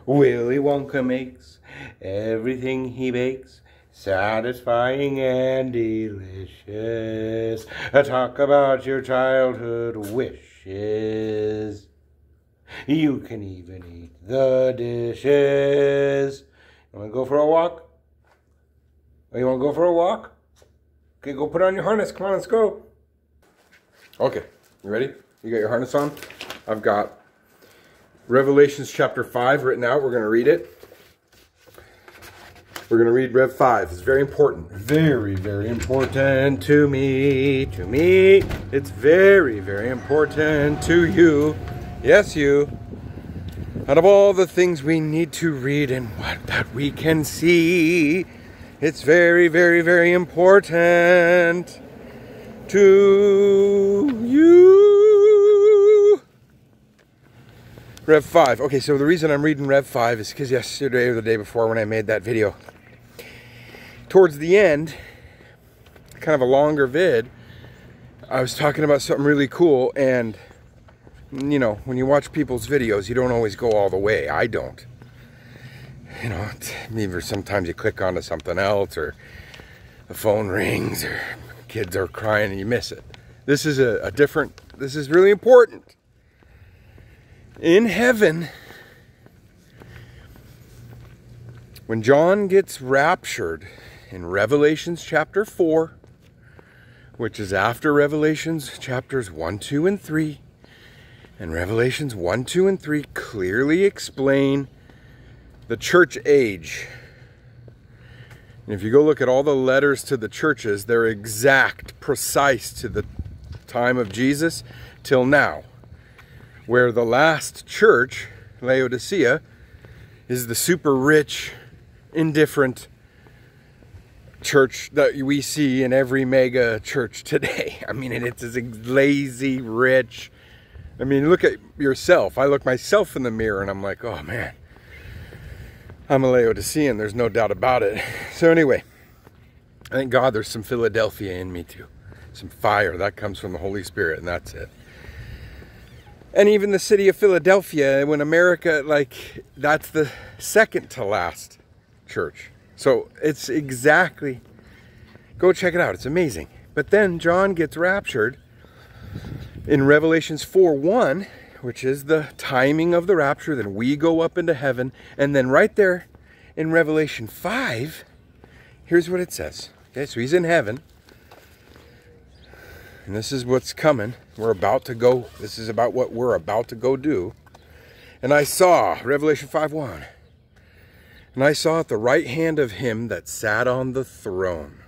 Willy Wonka makes everything he bakes satisfying and delicious. Talk about your childhood wishes. You can even eat the dishes. You want to go for a walk? Oh, you want to go for a walk? Okay, go put on your harness. Come on, let's go. Okay, you ready? You got your harness on? I've got Revelations chapter 5 written out. We're going to read it. We're going to read Rev 5. It's very important. Very, very important to me. To me, it's very, very important to you. Yes, you. Out of all the things we need to read and what that we can see, it's very, very, very important to you. Rev 5. Okay, so the reason I'm reading Rev 5 is because yesterday or the day before when I made that video, towards the end, kind of a longer vid, I was talking about something really cool, and you know, when you watch people's videos, you don't always go all the way. I don't. You know, maybe sometimes you click onto something else, or the phone rings, or kids are crying and you miss it. This is this is really important. In heaven, when John gets raptured in Revelations chapter 4, which is after Revelations chapters 1, 2, and 3, and Revelations 1, 2, and 3 clearly explain the church age. And if you go look at all the letters to the churches, they're exact, precise to the time of Jesus till now. Where the last church, Laodicea, is the super rich, indifferent church that we see in every mega church today. I mean, it's as lazy, rich. I mean, look at yourself. I look myself in the mirror and I'm like, oh man, I'm a Laodicean. There's no doubt about it. So anyway, thank God there's some Philadelphia in me too. Some fire. That comes from the Holy Spirit, and that's it. And even the city of Philadelphia, when America, like, that's the second to last church. So it's exactly, go check it out. It's amazing. But then John gets raptured in Revelations 4:1, which is the timing of the rapture. Then we go up into heaven. And then right there in Revelation 5, here's what it says. Okay, so he's in heaven. And this is what's coming. We're about to go. This is about what we're about to go do. And I saw, Revelation 5:1. And I saw at the right hand of him that sat on the throne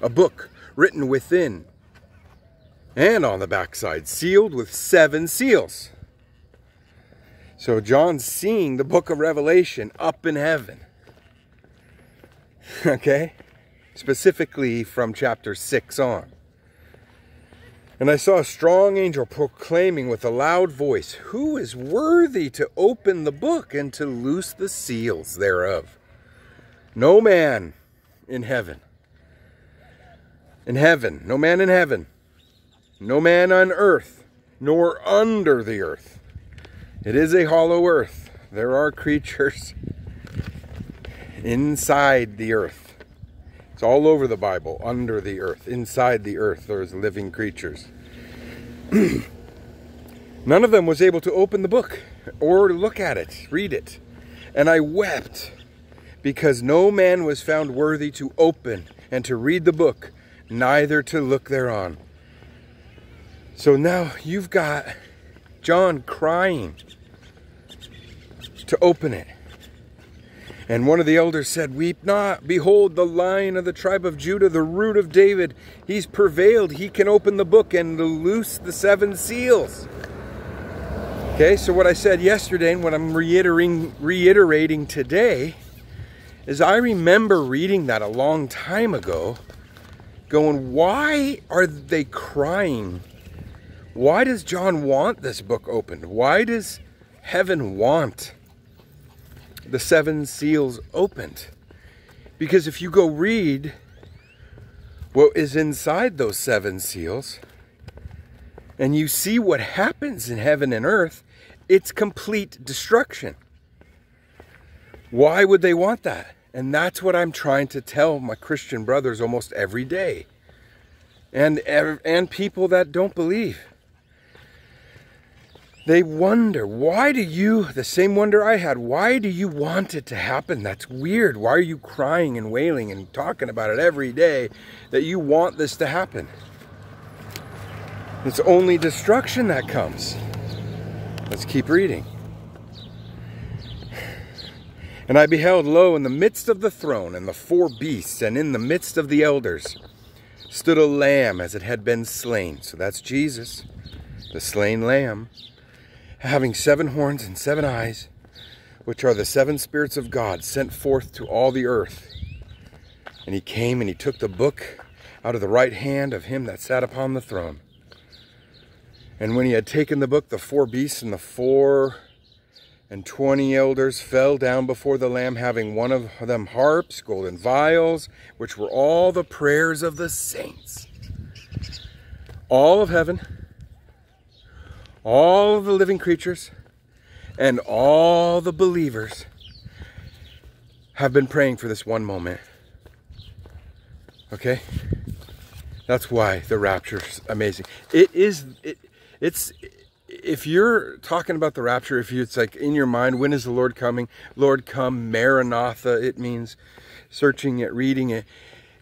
a book written within and on the backside, sealed with 7 seals. So John's seeing the book of Revelation up in heaven. Okay? Specifically from chapter 6 on. And I saw a strong angel proclaiming with a loud voice, who is worthy to open the book and to loose the seals thereof? No man in heaven. In heaven. No man in heaven. No man on earth, nor under the earth. It is a hollow earth. There are creatures inside the earth. It's all over the Bible, under the earth. Inside the earth, there's living creatures. None of them was able to open the book or look at it, read it. And I wept because no man was found worthy to open and to read the book, neither to look thereon. So now you've got John crying to open it. And one of the elders said, weep not. Behold, the Lion of the tribe of Judah, the Root of David. He's prevailed. He can open the book and loose the 7 seals. Okay, so what I said yesterday and what I'm reiterating today is I remember reading that a long time ago, going, why are they crying? Why does John want this book opened? Why does heaven want the 7 seals opened? Because if you go read what is inside those 7 seals, and you see what happens in heaven and earth, it's complete destruction. Why would they want that? And that's what I'm trying to tell my Christian brothers almost every day. And people that don't believe. They wonder, why do you, the same wonder I had, why do you want it to happen? That's weird. Why are you crying and wailing and talking about it every day that you want this to happen? It's only destruction that comes. Let's keep reading. And I beheld, lo, in the midst of the throne and the 4 beasts, and in the midst of the elders, stood a lamb as it had been slain. So that's Jesus, the slain lamb, having 7 horns and 7 eyes, which are the 7 spirits of God sent forth to all the earth. And he came and he took the book out of the right hand of him that sat upon the throne. And when he had taken the book, the 4 beasts and the 24 elders fell down before the Lamb, having one of them harps, golden vials, which were all the prayers of the saints. All of heaven, all of the living creatures, and all the believers have been praying for this one moment. Okay? That's why the rapture is amazing. It's if you're talking about the rapture, it's like in your mind, when is the Lord coming? Lord come, Maranatha, it means searching it, reading it.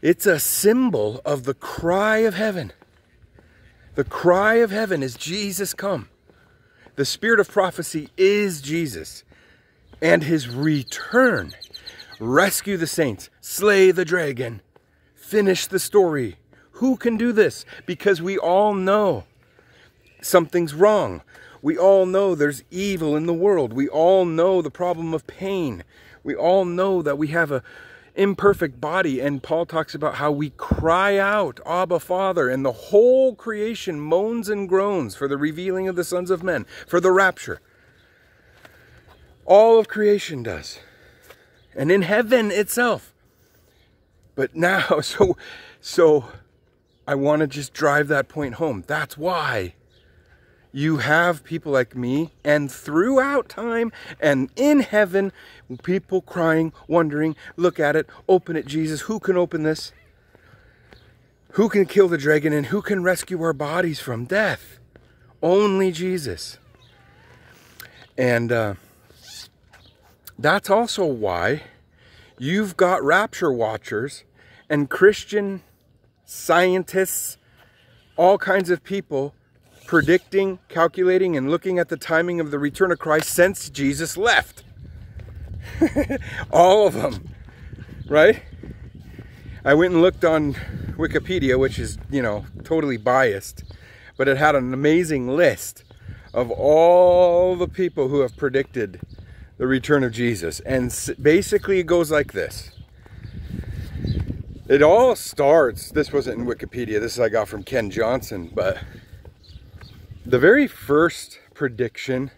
It's a symbol of the cry of heaven. The cry of heaven is Jesus come. The spirit of prophecy is Jesus and his return. Rescue the saints, slay the dragon, finish the story. Who can do this? Because we all know something's wrong. We all know there's evil in the world. We all know the problem of pain. We all know that we have a imperfect body, and Paul talks about how we cry out, Abba, Father, and the whole creation moans and groans for the revealing of the sons of men, for the rapture. All of creation does. And in heaven itself. But now, so I want to just drive that point home. That's why you have people like me, and throughout time and in heaven, people crying, wondering, look at it, open it, Jesus. Who can open this? Who can kill the dragon, and who can rescue our bodies from death? Only Jesus. And that's also why you've got rapture watchers and Christian scientists, all kinds of people predicting, calculating, and looking at the timing of the return of Christ since Jesus left. All of them, right? I went and looked on Wikipedia, which is, totally biased, but it had an amazing list of all the people who have predicted the return of Jesus. And basically it goes like this. It all starts, this wasn't in Wikipedia, this I got from Ken Johnson, but the very first prediction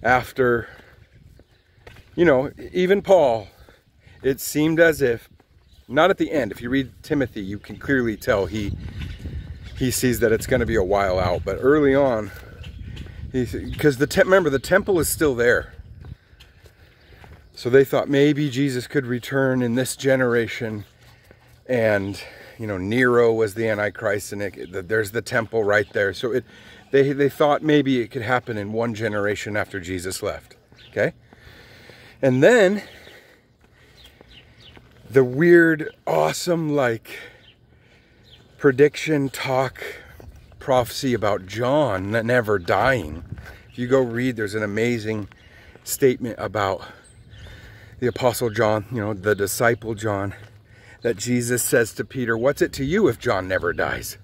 after, even Paul, it seemed as if, not at the end, if you read Timothy, you can clearly tell he sees that it's going to be a while out, but early on, because remember, the temple is still there. So they thought maybe Jesus could return in this generation, and Nero was the Antichrist, and there's the temple right there. So they thought maybe it could happen in one generation after Jesus left. Okay? And then the weird, awesome, prediction, talk, prophecy about John never dying. If you go read, there's an amazing statement about the Apostle John, the disciple John, that Jesus says to Peter, what's it to you if John never dies?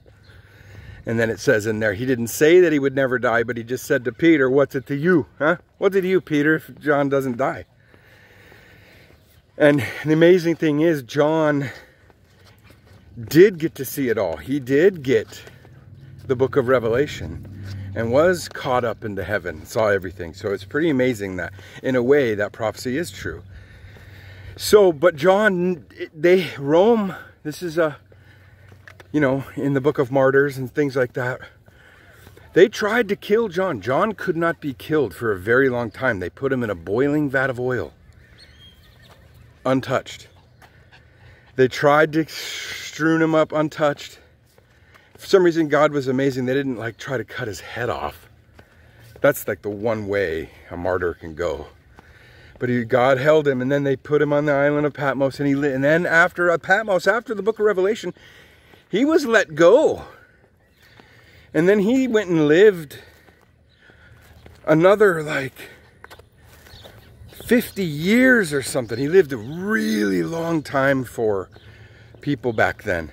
And then it says in there, he didn't say that he would never die, but he just said to Peter, what's it to you? Huh? What's it to you, Peter, if John doesn't die? And the amazing thing is, John did get to see it all. He did get the book of Revelation and was caught up into heaven, saw everything. So it's pretty amazing that, in a way, that prophecy is true. So, but John, Rome, this is in the book of Martyrs and things like that, they tried to kill John. John could not be killed for a very long time. They put him in a boiling vat of oil. untouched. They tried to strewn him up untouched. For some reason, God was amazing. They didn't like try to cut his head off. That's like the one way a martyr can go. But God held him, and then they put him on the island of Patmos, and then after Patmos, after the book of Revelation, he was let go. And then he went and lived another like 50 years or something. He lived a really long time for people back then.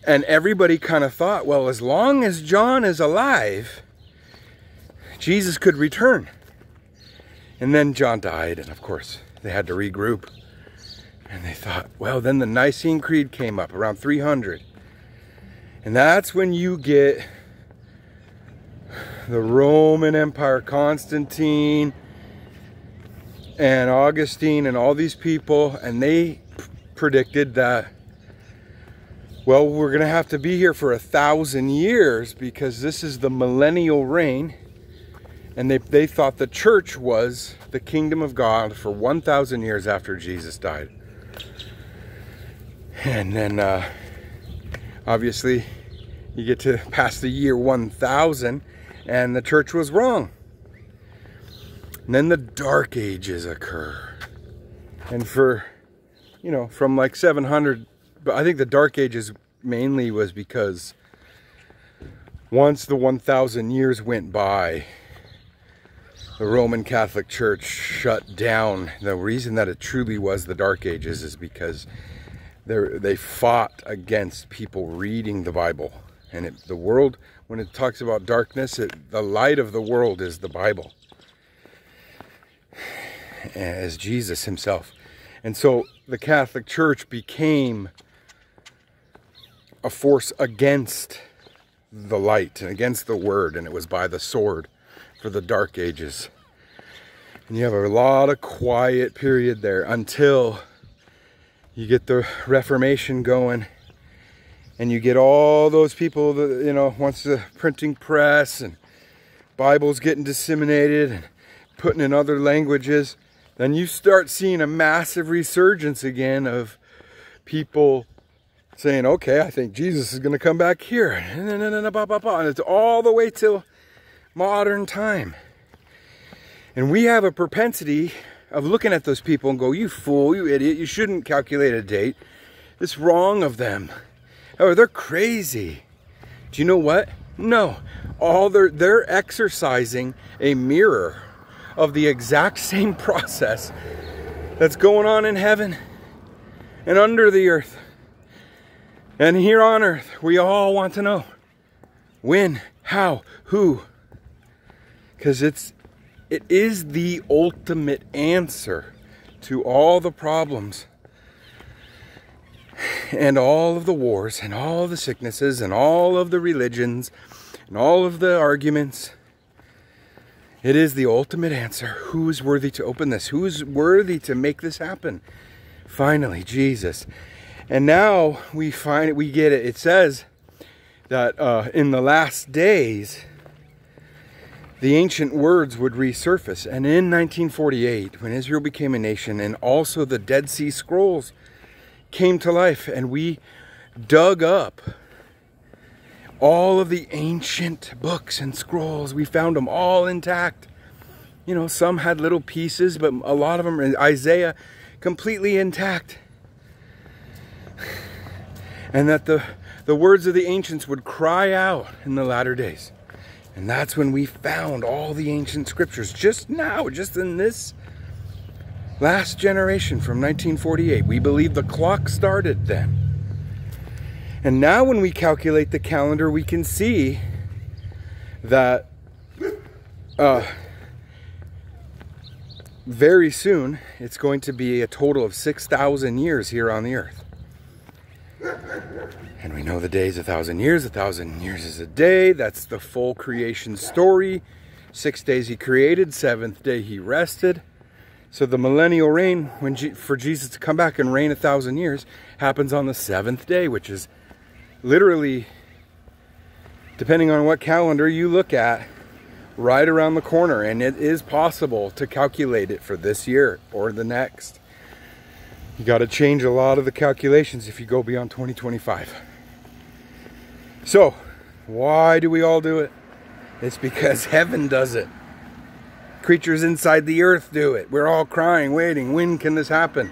And everybody kind of thought, well, as long as John is alive, Jesus could return. And then John died, and of course, they had to regroup. And they thought, well, then the Nicene Creed came up around 300. And that's when you get the Roman Empire, Constantine and Augustine and all these people, and they predicted that, well, we're going to have to be here for 1,000 years because this is the millennial reign. And they thought the church was the kingdom of God for 1,000 years after Jesus died. And then, obviously, you get to past the year 1000, and the church was wrong. And then the Dark Ages occur. And for, you know, from like 700, but I think the Dark Ages mainly was because once the 1,000 years went by, the Roman Catholic Church shut down. The reason that it truly was the Dark Ages is because they fought against people reading the Bible. And the world, when it talks about darkness, the light of the world is the Bible, as Jesus himself. And so the Catholic Church became a force against the light and against the word, and it was by the sword for the Dark Ages. And you have a lot of quiet period there until you get the Reformation going, and you get all those people that, you know, once the printing press and Bibles getting disseminated and putting in other languages, then you start seeing a massive resurgence again of people saying, okay, I think Jesus is going to come back here. And it's all the way till modern time. And we have a propensity of looking at those people and go, you fool, you idiot, you shouldn't calculate a date. It's wrong of them. Oh, they're crazy. Do you know what? No. They're exercising a mirror of the exact same process that's going on in heaven and under the earth. And here on earth, we all want to know when, how, who. Because it is the ultimate answer to all the problems and all of the wars and all of the sicknesses and all of the religions and all of the arguments. It is the ultimate answer. Who is worthy to open this? Who is worthy to make this happen? Finally, Jesus. And now we get it. It says that in the last days, the ancient words would resurface. And in 1948, when Israel became a nation, and also the Dead Sea Scrolls came to life, and we dug up all of the ancient books and scrolls. We found them all intact. You know, some had little pieces, but a lot of them, Isaiah, completely intact. And that the words of the ancients would cry out in the latter days. And that's when we found all the ancient scriptures. Just now, just in this last generation from 1948. We believe the clock started then. And now when we calculate the calendar, we can see that very soon it's going to be a total of 6,000 years here on the earth. And we know the day is 1,000 years. 1,000 years is a day. That's the full creation story. 6 days he created, 7th day he rested. So the millennial reign, for Jesus to come back and reign 1,000 years, happens on the 7th day, which is literally, depending on what calendar you look at, right around the corner. And it is possible to calculate it for this year or the next. You got to change a lot of the calculations if you go beyond 2025. So, why do we all do it? It's because heaven does it. Creatures inside the earth do it. We're all crying, waiting. When can this happen?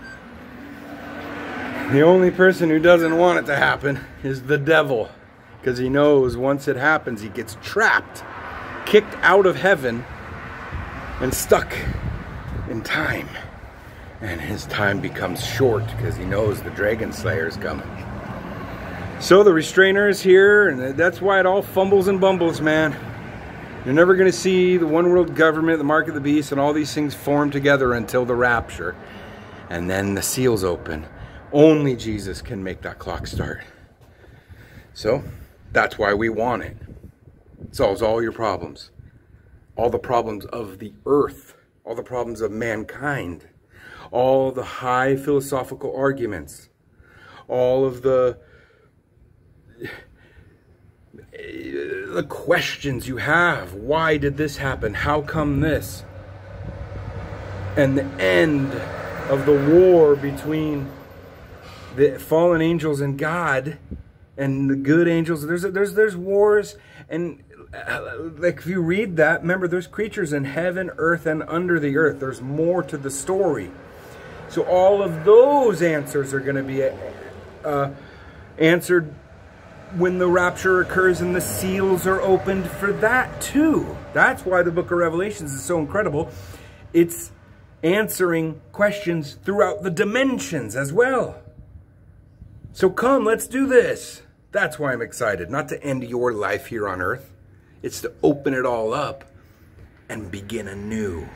The only person who doesn't want it to happen is the devil. Because he knows once it happens, he gets trapped, kicked out of heaven, and stuck in time. And his time becomes short because he knows the Dragon Slayer is coming. So the restrainer is here, and that's why it all fumbles and bumbles, man. You're never going to see the one world government, the mark of the beast, and all these things form together until the rapture. And then the seals open. Only Jesus can make that clock start. So that's why we want it. It solves all your problems. All the problems of the earth. All the problems of mankind. All the high philosophical arguments. All of the questions you have. Why did this happen? How come this? And the end of the war between the fallen angels and God and the good angels. There's wars, and like if you read that, remember there's creatures in heaven, earth, and under the earth. There's more to the story. So all of those answers are going to be answered when the rapture occurs and the seals are opened for that too. That's why the book of Revelations is so incredible. It's answering questions throughout the dimensions as well. So come, let's do this. That's why I'm excited. Not to end your life here on earth. It's to open it all up and begin anew.